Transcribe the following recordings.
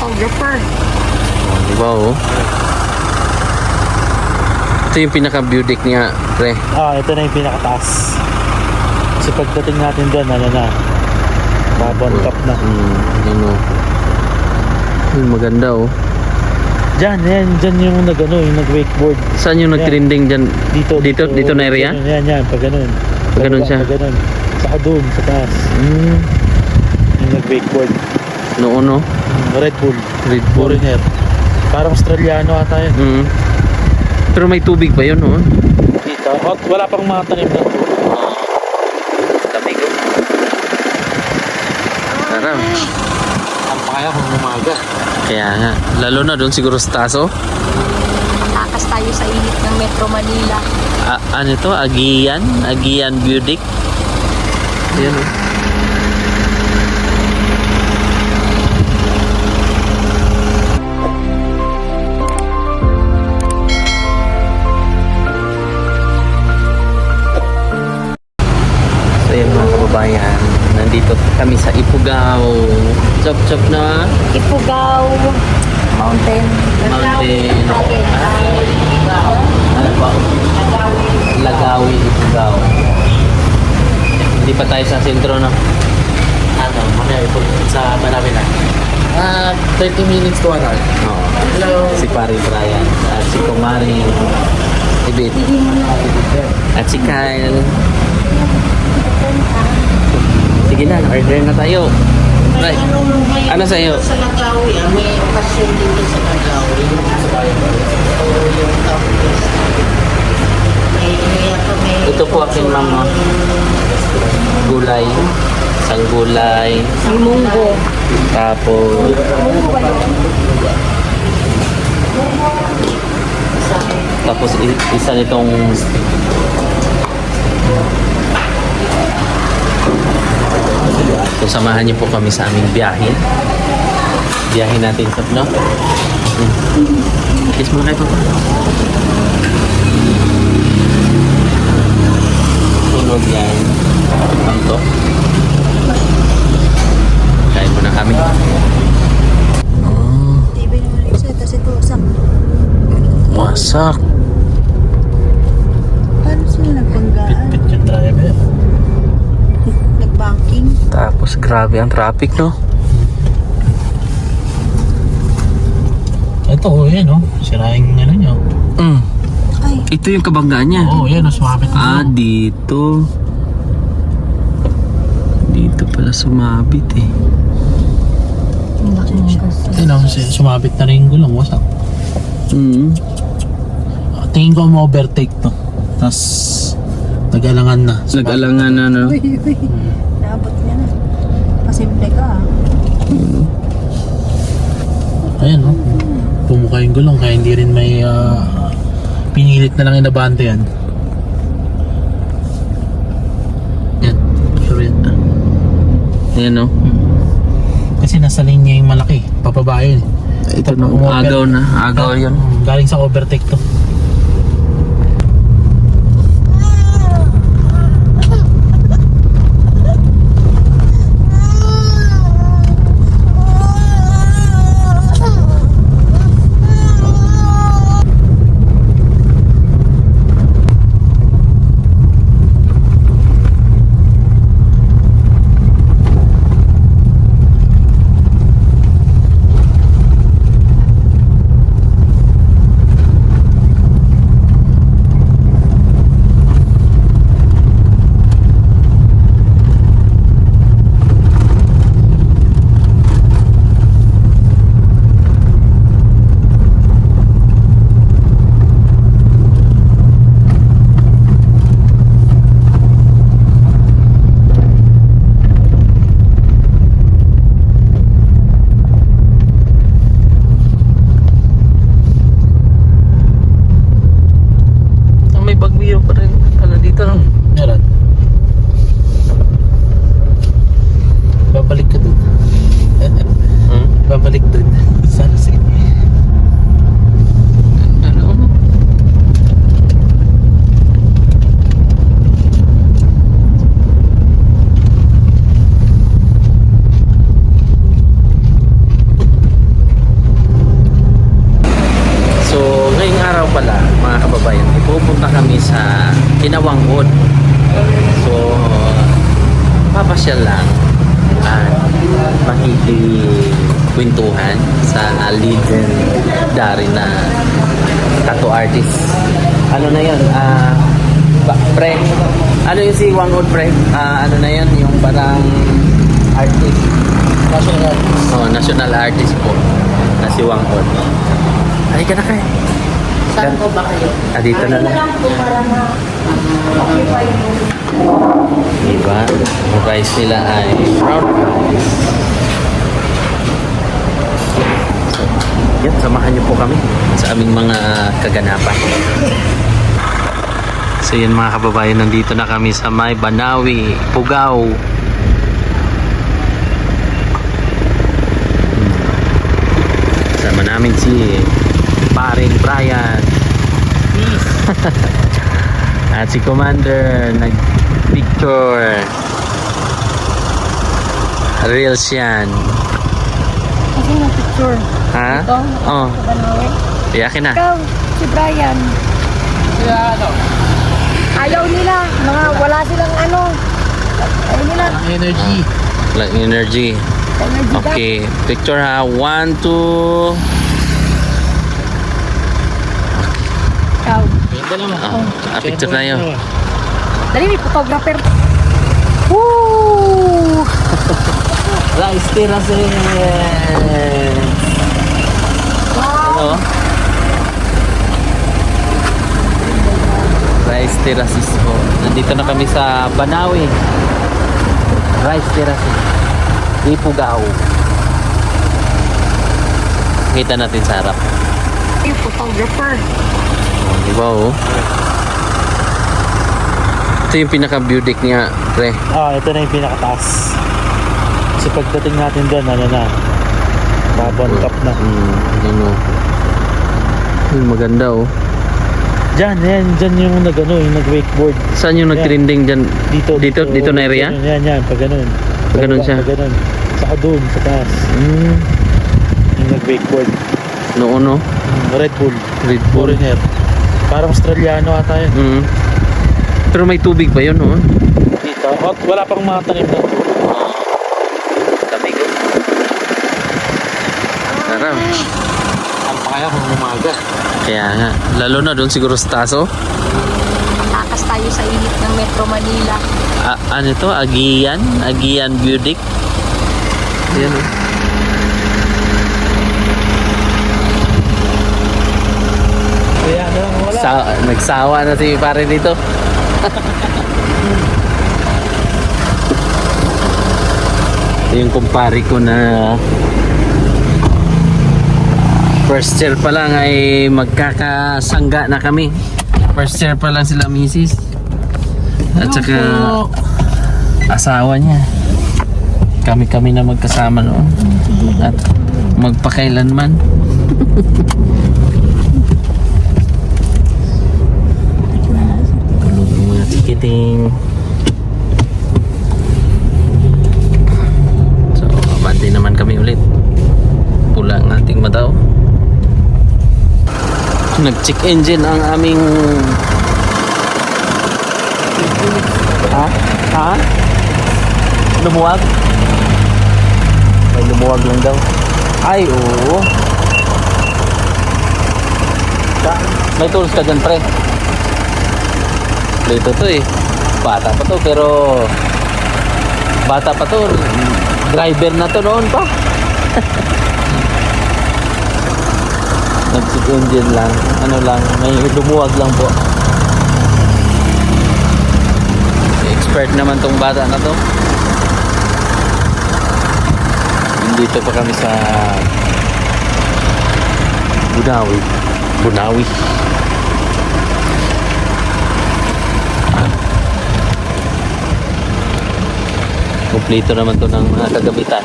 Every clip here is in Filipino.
photographer. Diba oh? Ito yung pinaka-view deck niya, pre. Ito na yung pinakataas. Kasi pagdating natin doon, ano na, babon top na. Yan oh. Maganda oh. Dyan yung yung nag-wakeboard. Saan yung nag-trending dyan? Dito na area? Yan, pag ganun. Pag ganun siya? Pag ganun. Saka doon, sa taas. Yung nag-wakeboard. Noon no? Red Bull. Foreigner. Parang Australiano ata yun. Pero may tubig pa yun, no? Dito. Wala pang mga tanim na. Tabi ko. Sarap. Ang pakaya kung umaga. Kaya nga. Lalo na doon siguro sa taso. Takas tayo sa init ng Metro Manila. Ano ito? Agian Budik. Yan o. So yan mga kababayan, nandito kami sa Ifugao. Chop na Ifugao Mountain. Lagawi, Ifugao. Hindi pa tayo sa sentro, no? Mamaya ito sa malapit na. 30 minutes to 1 hour. Oo. Hello. Si Pari Brian at si Kumari Ibit at si Kyle. Sige na, order na tayo. Right. Ano sa iyo? Sa Lagawi, may okasyon dito sa Lagawi. Yung tapos. Ito po akin mama. Gulay. Isang gulay. Ang munggo. Tapos isa nitong so samahan niyo po kami sa aming biyahe natin sa no? Kiss mo kayo pa tulog yan ang to kain mo na kami TV na Malaysia, kasi ito usap. wasak Paano sila nagpanggaan? Pit yung driver. Nagbanking? tapos grabe ang traffic no Ito, yan o. Siraing ano nyo. Ay, ito yung kabanggaan niya Yan o, sumapit na. dito pala sumabit eh ang laki ng kasi. Ayun o, sumapit na rin yung gulong. Wasak. Tingin ko mo overtake to. Tapos, nag-alangan na. nag-alangan na no Uy, naabot niya na. Pasimple ka Ayan o. Pumuka yung gulong kaya hindi rin may pinilit na lang inabante yan. Yan. Sure yan. ayan no Kasi nasa linya yung malaki. Papaba yun. ito no agaw yun Galing sa overtake to. sa Kinawangon. So, papasyal lang at makikikwentuhan sa legendary na tattoo artist. Ano na yun? Pre, ano yung si Wangon, pre? Ano na yun? Yung parang artist. National artist. Oh, national artist po na si Wangon. Ay ka na kayo. Saan po ba kayo? Dito na lang. po para ma-occupy mo. Diba? Ang rice nila ay brown rice. So, yan, samahan niyo po kami sa aming mga kaganapan. So yan mga kababayan, nandito na kami sa may Banawi, Pugaw. Sama namin si paring Brian. At si Commander nag-picture. Reels yan. Kasi yung picture. Ha? Ito, Oh, sa Banawe. iyakin na. Ikaw, si Brian. Ayaw nila. Mga wala silang ano. Ayaw nila. Ang energy. Like energy. Energy back. Okay, picture ha. 1, 2. Ikaw. Ganda lang. Picture tayo. Dali, may photographer. Woo! Rice terraces. Ano? Rice terraces po. Nandito na kami sa Banawi. Rice terraces. Ipugaw. Kita natin sa harap. Yung photographer. Diba oh? Ito yung pinaka-view deck niya, pre. Ito na yung pinakataas. Kasi pagdating natin doon, ano na, babon cup na. Yun oh. Yun, maganda oh. Dyan yung yung nag-wakeboard. Saan yung nag-trending dyan? Dito na area? Yan, pag ganun. Pag ganun siya? Pag ganun. Saka doon, sa taas. Yung nag-wakeboard. Noon no? Red Bull. Red Bull. Foreigner. Parang Australiano ata yun. Pero may tubig pa yun no? Dito. Wala pang mga tanim na. Tabi ko. Sarap. Ang pakaya kung umaga. Kaya nga. Lalo na doon siguro sa taso. Takas tayo sa init ng Metro Manila. Ano to? Agian? Agian Budik. Yan oh. Kaya na lang wala. Nagsawa na si pare dito. Yung kumpare ko na first year pa lang ay magkakasangga na kami. First year pa lang sila misis. At saka asawa niya. Kami-kami na magkasama noon. At magpakailanman. Tulog yung mga tikiting. So, abante naman kami ulit. Pula ang ating madaw. Nag-check engine ang aming Ha? Lumuwag? May lumuwag lang daw. Ay, oo. May tools ka dyan, pre. Dito to eh. Bata pa to, pero bata pa to. Driver na to noon pa. Nag-check engine lang. Ano lang, may lumuwag lang po. Expert naman tong bata na to. Dito pa kami sa Bunawi. Kompleto naman to ng mga kagamitan.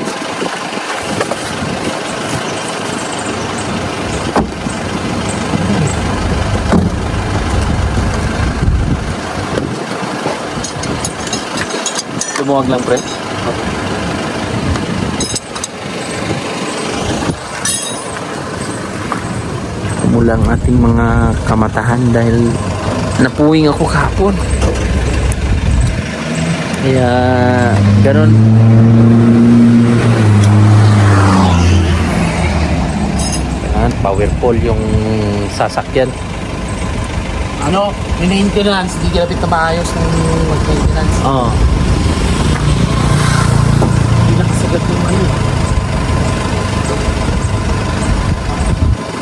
Lumuwag lang, pre. Mula ang ating mga kamatahan dahil Napuwing ako kahapon. Kaya ganun. Yan, powerful yung sasakyan. Ano, maintenance, hindi ginapit na maayos ng mag-maintenance. Oo. Hindi nakasagat yung ano.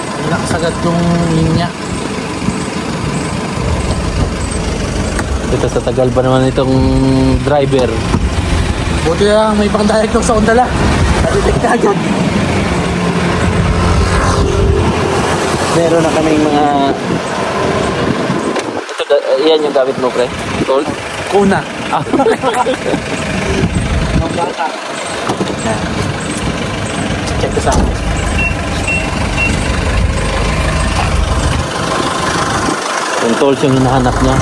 Hindi nakasagat yung linya. Ito sa tagal ba naman itong driver? Buti na lang, may pang diagnose sa ondala. Nadetect agad. Meron na kaming mga... Ito, yan yung gamit mo, pre? Gold? Kuna. Ah. Mga bata. Check this out. Yung tools yung hinahanap niya.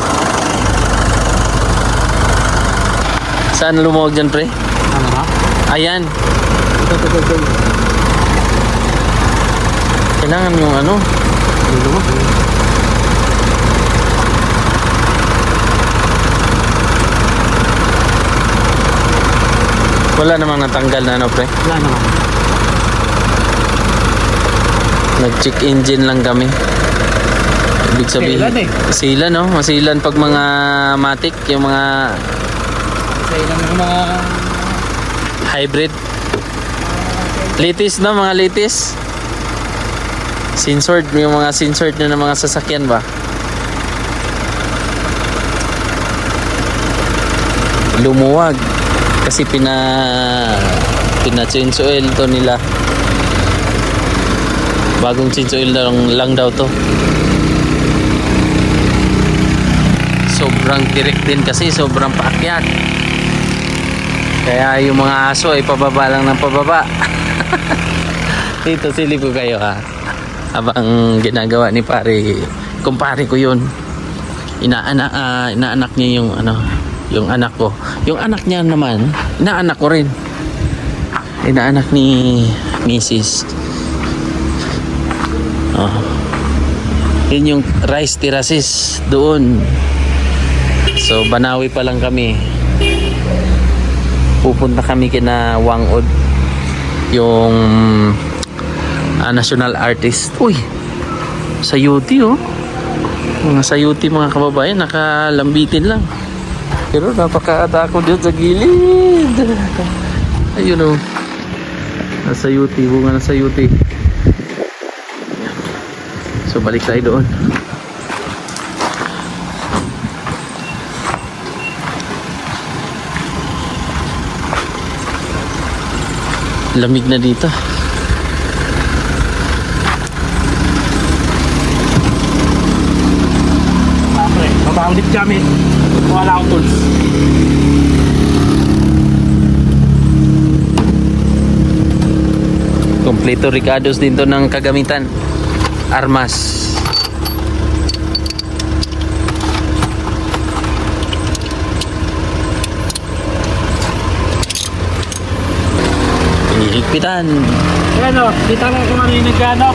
Saan lumawag dyan, pre? Ano na? Ayan. Ito. Kailangan yung ano. Wala namang natanggal na ano, pre. Wala naman. Nag-check engine lang kami. Ibig sabihin, Masilan Masilan, no? Masilan pag mga matic, yung mga Sa ilang mga... hybrid. Latest, no? Mga latest. Censored, yung mga censored na ng mga sasakyan ba? Lumuwag. Kasi pina-change oil to nila. Bagong change oil lang daw to. Sobrang direct din kasi, sobrang paakyat. Kaya yung mga aso ay pababa lang ng pababa. Dito silip ko kayo ha. Habang ginagawa ni pare, kumpare ko yun. Inaanak niya yung ano, yung anak ko. Yung anak niya naman, inaanak ko rin. Inaanak ni Mrs. Oh. Yun yung rice terraces doon. So Banawi pa lang kami. Pupunta kami kina Wangod, yung national artist. Uy, sayuti oh. Mga sayuti mga kababayan, nakalambitin lang. Pero napakatakot yun sa gilid. Ayun oh. Nasayuti, bunga na sayuti. So balik tayo doon. Lamig na dito. Siyempre, mabawlit kami. Wala akong tools. Kompleto Ricardo's din to ng kagamitan. Armas. Higpitan. Ayan o, kita lang kung ano yung nagkano.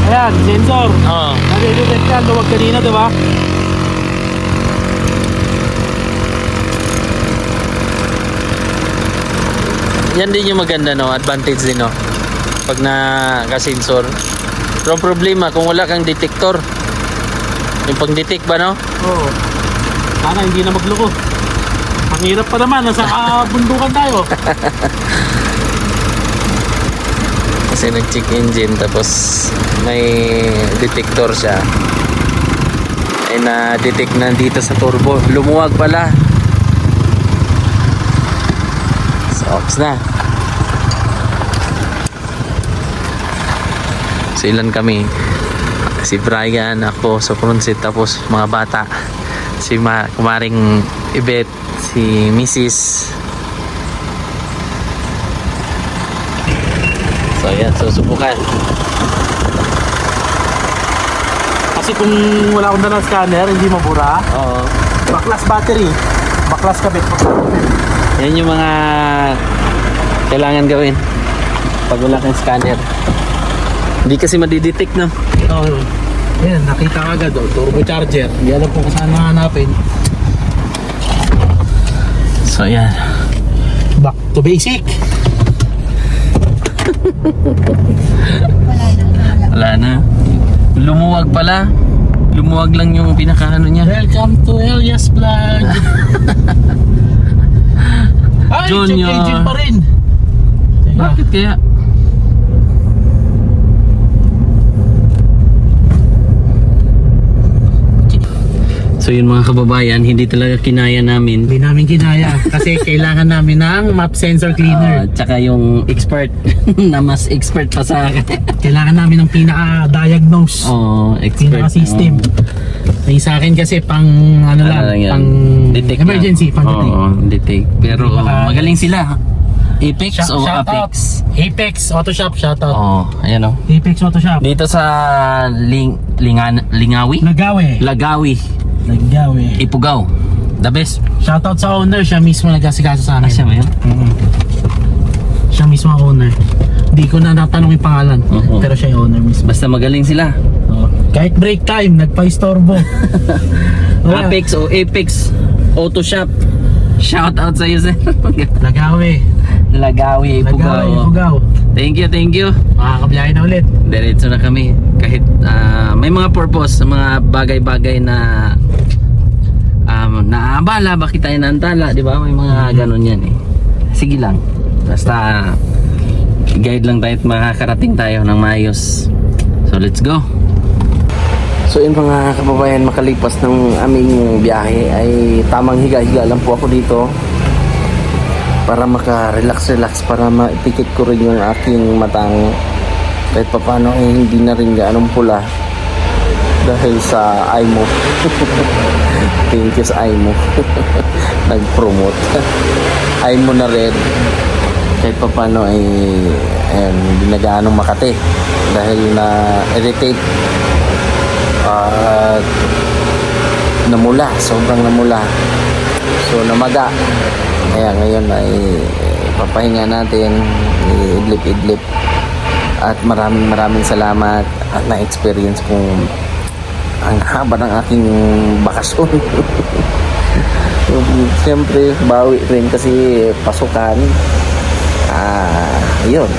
Ayan, sensor. Oo. Nag-detect yan, luwag kanina, diba? Yan din yung maganda, no? Advantage din, no? Pag naka-sensor. Pero ang problema, kung wala kang detector, yung pang-detect ba, no? Oo. Sana hindi na magloko. Ang hirap pa naman, nasa bundukan tayo. Kasi nag-check engine, tapos may detector siya. Ay na-detect na dito sa turbo. Lumuwag pala. So, ops na. So, ilan kami? Si Brian, ako, sa front seat, tapos mga bata. Si kumaring Ibet, si Mrs. So, ayan, susubukan. Kasi kung wala akong dalang scanner, hindi mabura. Oo. Baklas battery. Baklas kabit. Yan yung mga kailangan gawin pag wala kang scanner. Hindi kasi madidetect, no? Oo. Ayan, nakita ka agad oh, turbocharger. Hindi alam kung saan mahanapin. So yan. Back to basic. Wala na. Lumuwag pala. Lumuwag lang yung pinakaano niya. Welcome to Elias Vlog. Ay, Junior. check engine pa rin. Teka. Bakit kaya? So yun mga kababayan, hindi talaga kinaya namin. Hindi namin kinaya kasi kailangan namin ng map sensor cleaner. Tsaka yung expert na mas expert pa sa akin. Kailangan namin ng pinaka-diagnose. Expert. Pinaka-system. May sa akin kasi pang ano lang, yan? pang Detect emergency, lang. pang detect. Oo, detect. Pero magaling sila. Apex o Shout out. Apex? Apex Auto Shop, shout out. Oo, ayan o. Apex Auto Shop. Dito sa Lingawi? Lagawi. Lagawi, Ipugaw. The best. Shout out sa owner, siya mismo nagkasikaso sa amin. Siya ba yun? Siya mismo ang owner. Hindi ko na natanong yung pangalan, Oo. pero siya yung owner mismo. Basta magaling sila. Kahit break time, nagpa-istorbo. Wala. Apex o Apex Auto Shop. Shout out sa iyo, sir. Lagawi. Lagawi, Ipugaw. Ipugaw. Thank you. Makakabiyahe na ulit. Diretso na kami. Kahit may mga purpose, mga bagay-bagay na naabala, bakit tayo naantala, di ba? May mga ganun yan eh. Sige lang. Basta guide lang tayo at makakarating tayo ng maayos. So let's go. So yun mga kababayan, makalipas ng aming biyahe ay tamang higa-higa lang po ako dito para maka-relax para maipikit ko rin yung aking matang kahit pa paano eh, hindi na rin gaanong pula dahil sa IMO. Thank you sa IMO. Nag-promote. IMO na red kahit pa paano ay hindi na gaanong makate dahil na irritate at namula, sobrang namula, so namaga. Kaya ngayon ay papahinga natin, idlip at maraming salamat at na-experience kong ang haba ng aking bakasyon. Siyempre bawi rin kasi pasukan. Yun,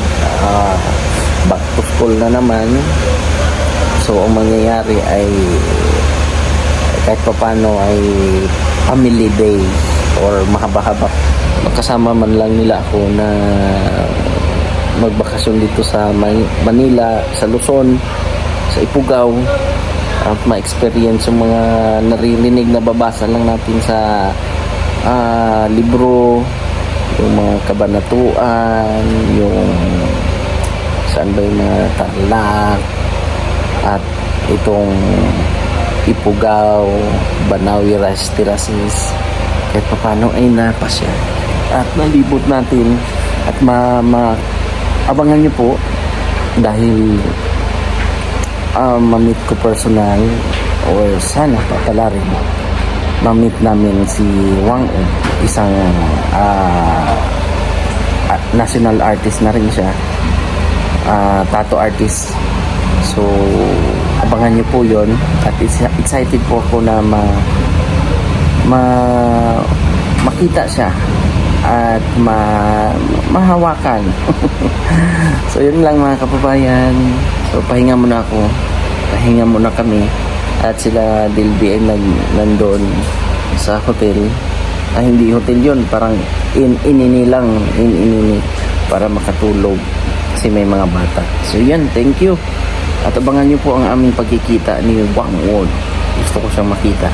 back to school na naman. So ang mangyayari ay kahit pa paano ay family day or mahaba-haba. Makasama man lang nila ako na magbakasyon dito sa Manila, sa Luzon, sa Ipugaw at ma-experience yung mga naririnig na babasa lang natin sa libro, yung mga kabanatuan, yung saan ba yung mga Tarlac at itong Ipugaw, Banawi, Rice Terraces. Kahit pa paano ay napasya at nalibot natin at abangan nyo po dahil ma-meet ko personal or sana pala rin ma-meet namin si Wang Ed, isang national artist na rin siya, tattoo artist. So abangan nyo po yon at excited po ako na makita siya at mahawakan. So yun lang mga kababayan. So pahinga muna ako, pahinga muna kami at sila Dilby ay nandun sa hotel. Hindi hotel yun, parang inini lang, inini para makatulog kasi may mga bata. So yan, thank you at abangan nyo po ang aming pagkikita ni Wang Won. Gusto ko siyang makita.